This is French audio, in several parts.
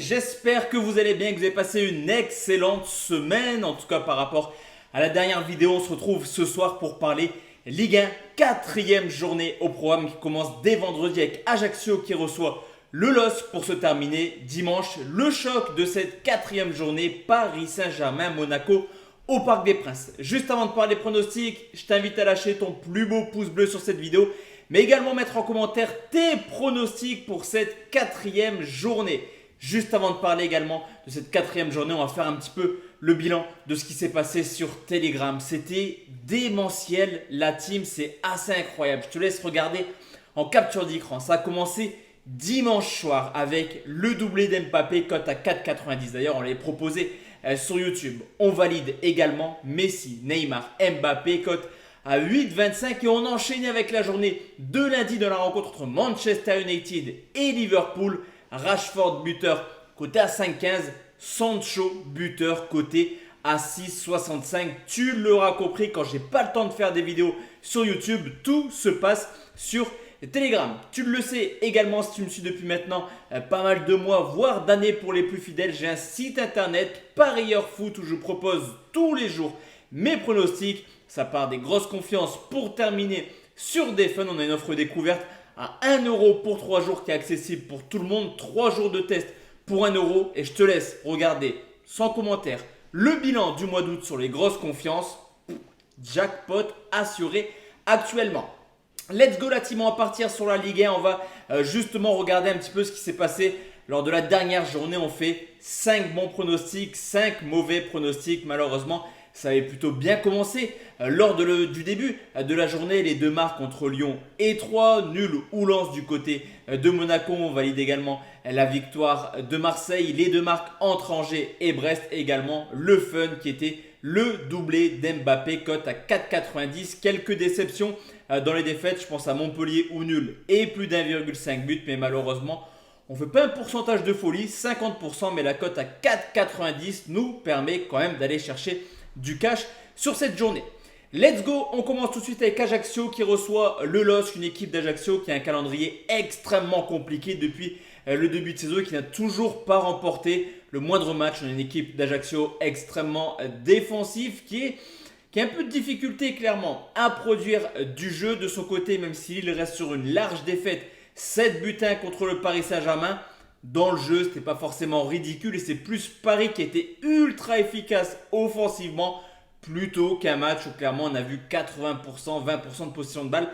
j'espère que vous allez bien, que vous avez passé une excellente semaine. En tout cas par rapport à la dernière vidéo, on se retrouve ce soir pour parler Ligue 1, quatrième journée au programme qui commence dès vendredi avec Ajaccio qui reçoit le LOSC pour se terminer dimanche. Le choc de cette quatrième journée, Paris Saint-Germain-Monaco au Parc des Princes. Juste avant de parler pronostics, je t'invite à lâcher ton plus beau pouce bleu sur cette vidéo, mais également mettre en commentaire tes pronostics pour cette quatrième journée. Juste avant de parler également de cette quatrième journée, on va faire un petit peu le bilan de ce qui s'est passé sur Telegram. C'était démentiel, la team, c'est assez incroyable. Je te laisse regarder en capture d'écran. Ça a commencé dimanche soir avec le doublé d'Mbappé, cote à 4,90. D'ailleurs, on l'avait proposé sur YouTube. On valide également Messi, Neymar, Mbappé, cote à 8,25 et on enchaîne avec la journée de lundi de la rencontre entre Manchester United et Liverpool. Rashford buteur côté à 5,15, Sancho buteur côté à 6,65. Tu l'auras compris, quand j'ai pas le temps de faire des vidéos sur YouTube, tout se passe sur Telegram. Tu le sais également si tu me suis depuis maintenant pas mal de mois, voire d'années pour les plus fidèles. J'ai un site internet Parieur Foot où je propose tous les jours mes pronostics. Ça part des grosses confiances pour terminer sur des fun. On a une offre découverte à 1 euro pour 3 jours qui est accessible pour tout le monde. 3 jours de test pour 1 euro. Et je te laisse regarder sans commentaire le bilan du mois d'août sur les grosses confiances. Jackpot assuré actuellement. Let's go la team, on va partir sur la Ligue 1. On va justement regarder un petit peu ce qui s'est passé lors de la dernière journée. On fait 5 bons pronostics, 5 mauvais pronostics. Malheureusement, ça avait plutôt bien commencé lors du début de la journée. Les deux marques entre Lyon et Troyes, nul ou Lens du côté de Monaco. On valide également la victoire de Marseille. Les deux marques entre Angers et Brest. Également le fun qui était le doublé d'Mbappé, cote à 4,90. Quelques déceptions dans les défaites. Je pense à Montpellier ou nul et plus d'1,5 but. Mais malheureusement, on ne fait pas un pourcentage de folie, 50%. Mais la cote à 4,90 nous permet quand même d'aller chercher du cash sur cette journée. Let's go, on commence tout de suite avec Ajaccio qui reçoit le LOSC, une équipe d'Ajaccio qui a un calendrier extrêmement compliqué depuis le début de saison et qui n'a toujours pas remporté le moindre match. On a une équipe d'Ajaccio extrêmement défensive qui a un peu de difficulté clairement à produire du jeu de son côté, même s'il reste sur une large défaite, 7 buts 1 contre le Paris Saint-Germain. Dans le jeu, ce n'était pas forcément ridicule et c'est plus Paris qui était ultra efficace offensivement plutôt qu'un match où clairement on a vu 80%, 20% de possession de balle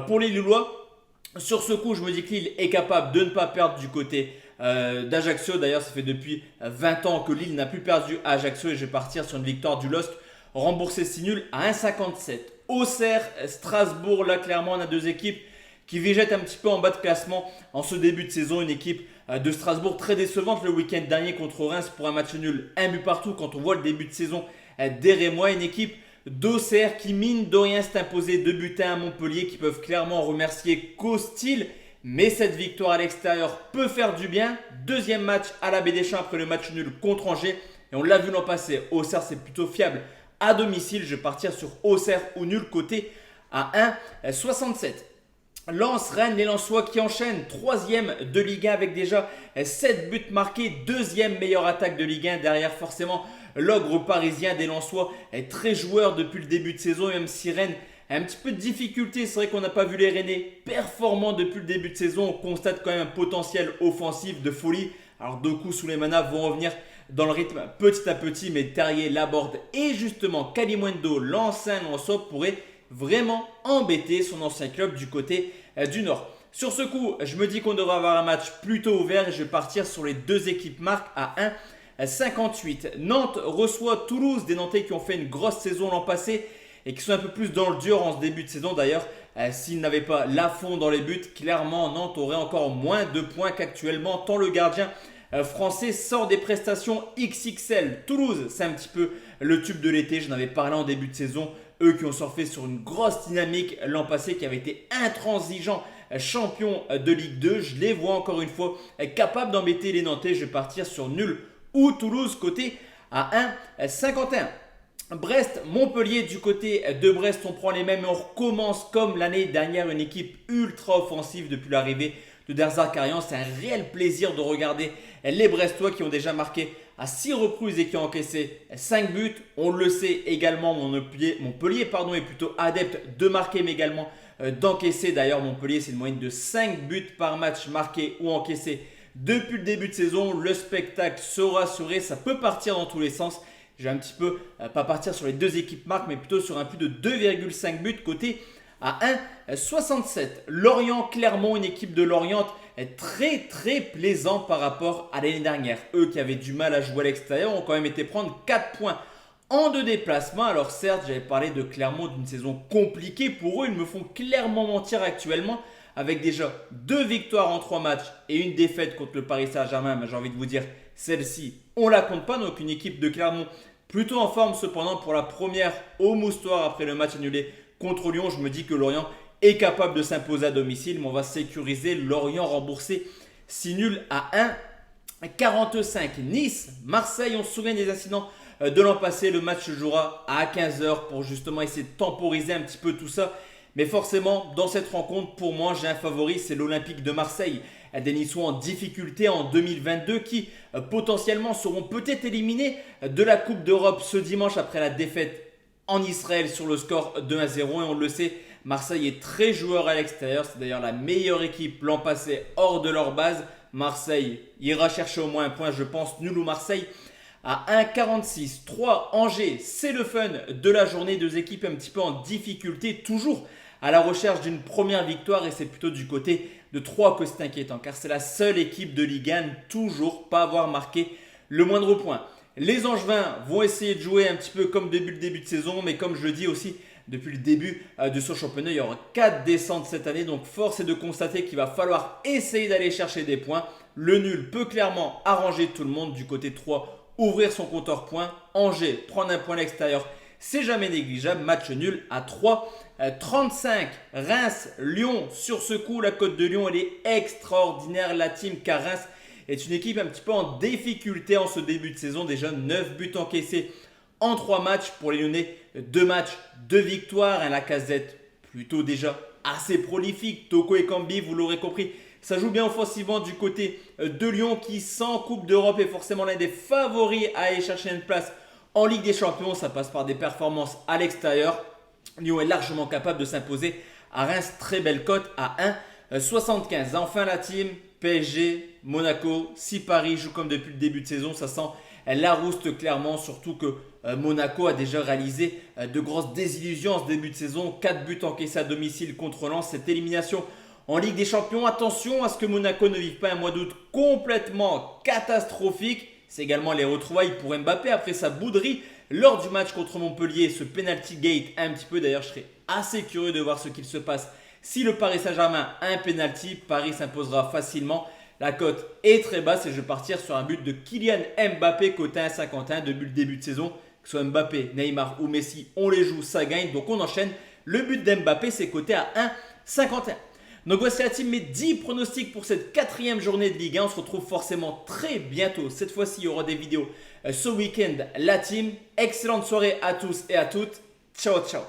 pour les Lillois. Sur ce coup, je me dis que Lille est capable de ne pas perdre du côté d'Ajaccio. D'ailleurs, ça fait depuis 20 ans que Lille n'a plus perdu à Ajaccio et je vais partir sur une victoire du LOSC remboursée 6 nuls à 1,57. Auxerre, Strasbourg, là clairement on a deux équipes qui végètent un petit peu en bas de classement en ce début de saison. Une équipe de Strasbourg très décevante le week-end dernier contre Reims pour un match nul, un but partout quand on voit le début de saison des Rémois. Une équipe d'Auxerre qui mine de rien s'est imposée 2 buts à Montpellier qui peuvent clairement remercier Costil. Mais cette victoire à l'extérieur peut faire du bien. Deuxième match à la Baie des Champs après le match nul contre Angers. Et on l'a vu l'an passé, Auxerre c'est plutôt fiable à domicile. Je vais partir sur Auxerre ou nul côté à 1,67. Lens, Rennes, les Lensois qui enchaînent 3e de Ligue 1 avec déjà 7 buts marqués, 2e meilleure attaque de Ligue 1. Derrière forcément l'ogre parisien des Lensois est très joueur depuis le début de saison. Même si Rennes a un petit peu de difficulté, c'est vrai qu'on n'a pas vu les Rennais performants depuis le début de saison. On constate quand même un potentiel offensif de folie. Alors Doku, Souleymana vont revenir dans le rythme petit à petit, mais Terrier, Laborde et justement Kalimundo, l'ancien Lensois, pourrait vraiment embêter son ancien club du côté du Nord. Sur ce coup, je me dis qu'on devrait avoir un match plutôt ouvert et je vais partir sur les deux équipes marques à 1,58. Nantes reçoit Toulouse, des Nantais qui ont fait une grosse saison l'an passé et qui sont un peu plus dans le dur en ce début de saison. D'ailleurs, s'ils n'avaient pas Lafond dans les buts, clairement Nantes aurait encore moins de points qu'actuellement, tant le gardien français sort des prestations XXL. Toulouse, c'est un petit peu le tube de l'été, j'en avais parlé en début de saison. Eux qui ont surfé sur une grosse dynamique l'an passé, qui avaient été intransigeants champions de Ligue 2. Je les vois encore une fois capables d'embêter les Nantais. Je vais partir sur nul ou Toulouse côté à 1,51. Brest, Montpellier du côté de Brest, on prend les mêmes et on recommence comme l'année dernière, une équipe ultra offensive depuis l'arrivée de Der Zakarian. C'est un réel plaisir de regarder les Brestois qui ont déjà marqué à 6 reprises et qui ont encaissé 5 buts. On le sait également, Montpellier est plutôt adepte de marquer mais également d'encaisser. D'ailleurs, Montpellier, c'est une moyenne de 5 buts par match marqués ou encaissés depuis le début de saison. Le spectacle sera assuré, ça peut partir dans tous les sens. Je vais un petit peu, pas partir sur les deux équipes marques, mais plutôt sur un plus de 2,5 buts côté à 1,67. Lorient-Clermont, une équipe de Lorient très très plaisant par rapport à l'année dernière. Eux qui avaient du mal à jouer à l'extérieur ont quand même été prendre 4 points en 2 déplacements. Alors certes, j'avais parlé de Clermont d'une saison compliquée pour eux. Ils me font clairement mentir actuellement avec déjà 2 victoires en 3 matchs et une défaite contre le Paris Saint-Germain. Mais j'ai envie de vous dire, celle-ci, on la compte pas. Donc une équipe de Clermont plutôt en forme cependant pour la première au Moustoir après le match annulé contre Lyon. Je me dis que Lorient est capable de s'imposer à domicile, mais on va sécuriser Lorient remboursé 6 nuls à 1,45. Nice, Marseille, on se souvient des incidents de l'an passé. Le match se jouera à 15h pour justement essayer de temporiser un petit peu tout ça. Mais forcément, dans cette rencontre, pour moi, j'ai un favori, c'est l'Olympique de Marseille. Des Niçois en difficulté en 2022 qui potentiellement seront peut-être éliminés de la Coupe d'Europe ce dimanche après la défaite en Israël sur le score de 1-0. Et on le sait, Marseille est très joueur à l'extérieur. C'est d'ailleurs la meilleure équipe l'an passé hors de leur base. Marseille ira chercher au moins un point, je pense, nul ou Marseille à 1,46. 3 Angers, c'est le fun de la journée. Deux équipes un petit peu en difficulté, toujours à la recherche d'une première victoire. Et c'est plutôt du côté de 3 que c'est inquiétant, car c'est la seule équipe de Ligue 1 toujours pas avoir marqué le moindre point. Les Angevins vont essayer de jouer un petit peu comme depuis le début de saison, mais comme je le dis aussi, depuis le début de ce championnat, il y aura 4 descentes cette année. Donc force est de constater qu'il va falloir essayer d'aller chercher des points. Le nul peut clairement arranger tout le monde. Du côté 3, ouvrir son compteur points. Angers, prendre un point à l'extérieur, c'est jamais négligeable. Match nul à 3,35. Reims, Lyon, sur ce coup, la cote de Lyon, elle est extraordinaire. La team car Reims est une équipe un petit peu en difficulté en ce début de saison. Déjà 9 buts encaissés en 3 matchs pour les Lyonnais. 2 matchs, 2 victoires. Lacazette plutôt déjà assez prolifique. Toko Ekambi, vous l'aurez compris, ça joue bien offensivement du côté de Lyon qui, sans Coupe d'Europe, est forcément l'un des favoris à aller chercher une place en Ligue des Champions. Ça passe par des performances à l'extérieur. Lyon est largement capable de s'imposer à Reims. Très belle cote à 1,75. Enfin la team PSG, Monaco. Si Paris joue comme depuis le début de saison, ça sent la rouste clairement. Surtout que Monaco a déjà réalisé de grosses désillusions en ce début de saison. 4 buts encaissés à domicile contre Lens. Cette élimination en Ligue des Champions. Attention à ce que Monaco ne vive pas un mois d'août complètement catastrophique. C'est également les retrouvailles pour Mbappé après sa bouderie lors du match contre Montpellier. Ce penalty gate un petit peu. D'ailleurs, je serais assez curieux de voir ce qu'il se passe. Si le Paris Saint-Germain a un penalty, Paris s'imposera facilement. La cote est très basse et je vais partir sur un but de Kylian Mbappé côté 1,51 depuis le début de saison. Que ce soit Mbappé, Neymar ou Messi, on les joue, ça gagne. Donc on enchaîne. Le but d'Mbappé, c'est coté à 1,51. Donc voici la team, mes 10 pronostics pour cette 4e journée de Ligue 1. On se retrouve forcément très bientôt. Cette fois-ci, il y aura des vidéos ce week-end. La team, excellente soirée à tous et à toutes. Ciao, ciao.